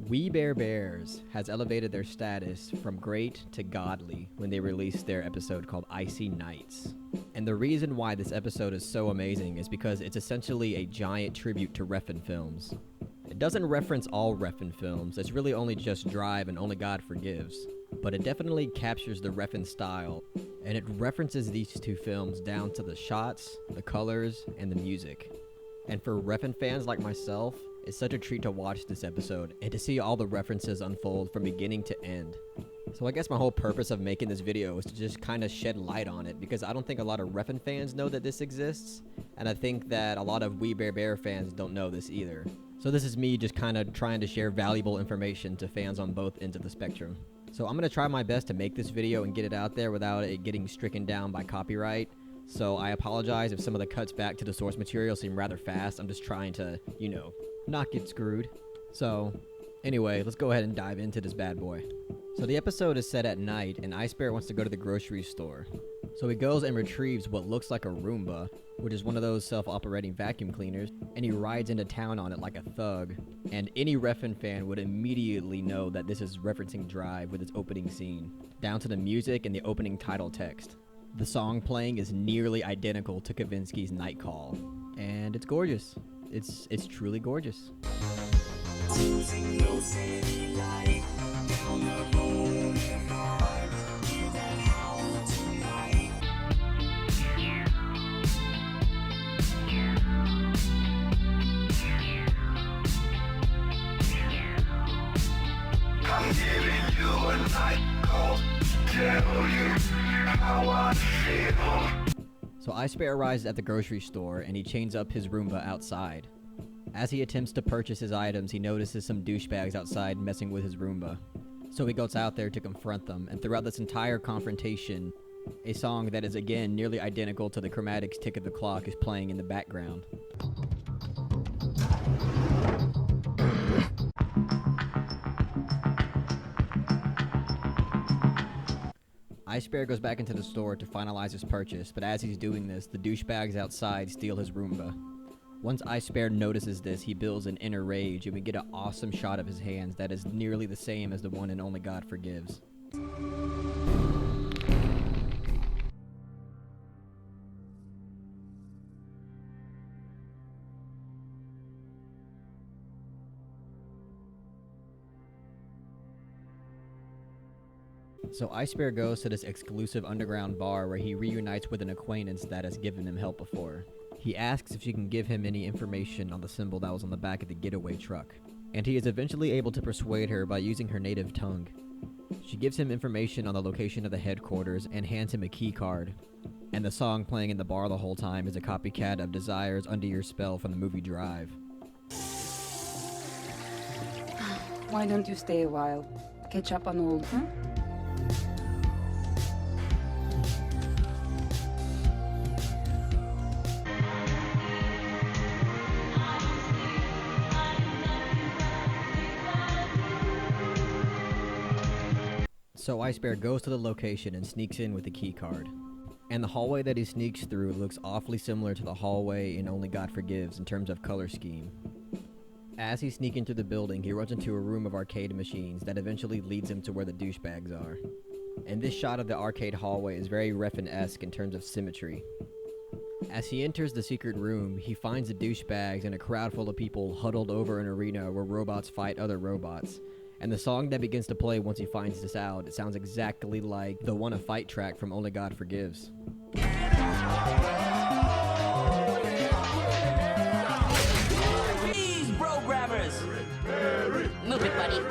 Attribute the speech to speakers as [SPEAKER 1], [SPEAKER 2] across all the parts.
[SPEAKER 1] We Bare Bears has elevated their status from great to godly when they released their episode called Icy Nights. And the reason why this episode is so amazing is because it's essentially a giant tribute to Refn films. It doesn't reference all Refn films, it's really only just Drive and Only God Forgives, but it definitely captures the Refn style, and it references these two films down to the shots, the colors, and the music. And for Refn fans like myself, it's such a treat to watch this episode and to see all the references unfold from beginning to end. So I guess my whole purpose of making this video is to just kind of shed light on it, because I don't think a lot of Refn fans know that this exists, and I think that a lot of We Bare Bear fans don't know this either. So this is me just kind of trying to share valuable information to fans on both ends of the spectrum. So I'm going to try my best to make this video and get it out there without it getting stricken down by copyright. So I apologize if some of the cuts back to the source material seem rather fast. I'm just trying to, not get screwed. So, anyway, let's go ahead and dive into this bad boy. So the episode is set at night, and Ice Bear wants to go to the grocery store. So he goes and retrieves what looks like a Roomba, which is one of those self-operating vacuum cleaners, and he rides into town on it like a thug. And any Refn fan would immediately know that this is referencing Drive with its opening scene, down to the music and the opening title text. The song playing is nearly identical to Kavinsky's Night Call, and it's gorgeous. It's truly gorgeous.
[SPEAKER 2] I'm giving you a night call to tell you how I feel.
[SPEAKER 1] So Ice Bear arrives at the grocery store and he chains up his Roomba outside. As he attempts to purchase his items, he notices some douchebags outside messing with his Roomba. So he goes out there to confront them, and throughout this entire confrontation, a song that is again nearly identical to the Chromatics' Tick of the Clock is playing in the background. Ice Bear goes back into the store to finalize his purchase, but as he's doing this, the douchebags outside steal his Roomba. Once Ice Bear notices this, he builds an inner rage, and we get an awesome shot of his hands that is nearly the same as the one in Only God Forgives. So Ice Bear goes to this exclusive underground bar where he reunites with an acquaintance that has given him help before. He asks if she can give him any information on the symbol that was on the back of the getaway truck, and he is eventually able to persuade her by using her native tongue. She gives him information on the location of the headquarters and hands him a key card. And the song playing in the bar the whole time is a copycat of Desire's Under Your Spell from the movie Drive.
[SPEAKER 3] Why don't you stay a while? Catch up on old, huh?
[SPEAKER 1] So Ice Bear goes to the location and sneaks in with the key card. And the hallway that he sneaks through looks awfully similar to the hallway in Only God Forgives in terms of color scheme. As he's sneaking through the building, he runs into a room of arcade machines that eventually leads him to where the douchebags are. And this shot of the arcade hallway is very Refn-esque in terms of symmetry. As he enters the secret room, he finds the douchebags and a crowd full of people huddled over an arena where robots fight other robots. And the song that begins to play once he finds this out, it sounds exactly like the Wanna Fight track from Only God Forgives.
[SPEAKER 4] Please, bro grabbers! Move it, buddy.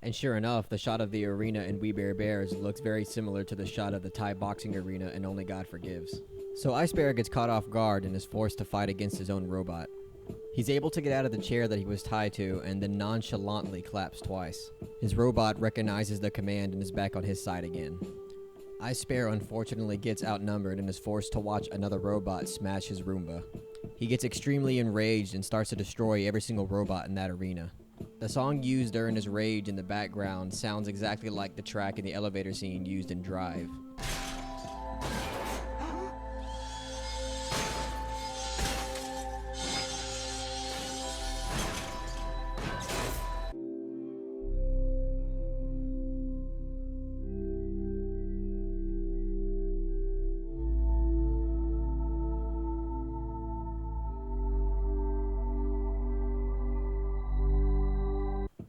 [SPEAKER 1] And sure enough, the shot of the arena in We Bare Bears looks very similar to the shot of the Thai boxing arena in Only God Forgives. So Ice Bear gets caught off guard and is forced to fight against his own robot. He's able to get out of the chair that he was tied to and then nonchalantly claps twice. His robot recognizes the command and is back on his side again. Ice Bear unfortunately gets outnumbered and is forced to watch another robot smash his Roomba. He gets extremely enraged and starts to destroy every single robot in that arena. The song used during his rage in the background sounds exactly like the track in the elevator scene used in Drive.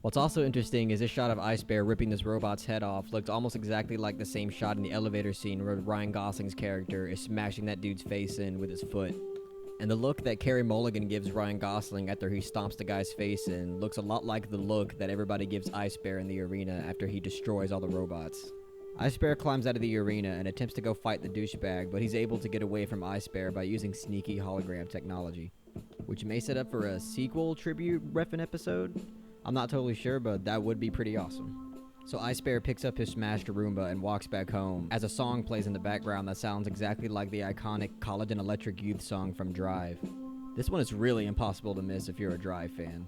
[SPEAKER 1] What's also interesting is this shot of Ice Bear ripping this robot's head off looked almost exactly like the same shot in the elevator scene where Ryan Gosling's character is smashing that dude's face in with his foot. And the look that Carey Mulligan gives Ryan Gosling after he stomps the guy's face in looks a lot like the look that everybody gives Ice Bear in the arena after he destroys all the robots. Ice Bear climbs out of the arena and attempts to go fight the douchebag, but he's able to get away from Ice Bear by using sneaky hologram technology, which may set up for a sequel tribute Refn episode. I'm not totally sure, but that would be pretty awesome. So Ice Bear picks up his smashed Roomba and walks back home as a song plays in the background that sounds exactly like the iconic College and Electric Youth song from Drive. This one is really impossible to miss if you're a Drive fan.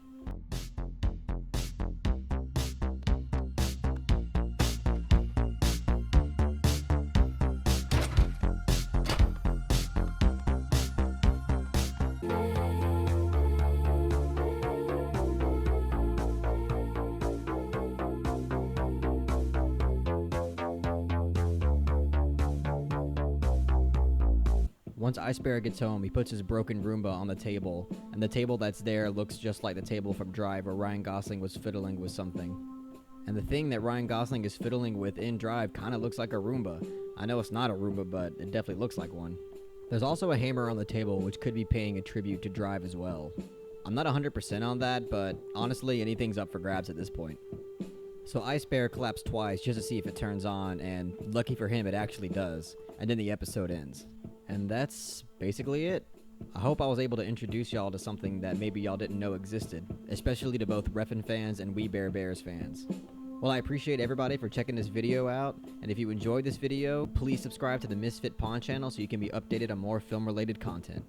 [SPEAKER 1] Once Ice Bear gets home, he puts his broken Roomba on the table, and the table that's there looks just like the table from Drive where Ryan Gosling was fiddling with something. And the thing that Ryan Gosling is fiddling with in Drive kind of looks like a Roomba. I know it's not a Roomba, but it definitely looks like one. There's also a hammer on the table which could be paying a tribute to Drive as well. I'm not 100% on that, but honestly anything's up for grabs at this point. So Ice Bear claps twice just to see if it turns on, and lucky for him it actually does, and then the episode ends. And that's basically it. I hope I was able to introduce y'all to something that maybe y'all didn't know existed, especially to both Refn fans and We Bare Bears fans. Well, I appreciate everybody for checking this video out, and if you enjoyed this video, please subscribe to the Misfit Pawn channel so you can be updated on more film-related content.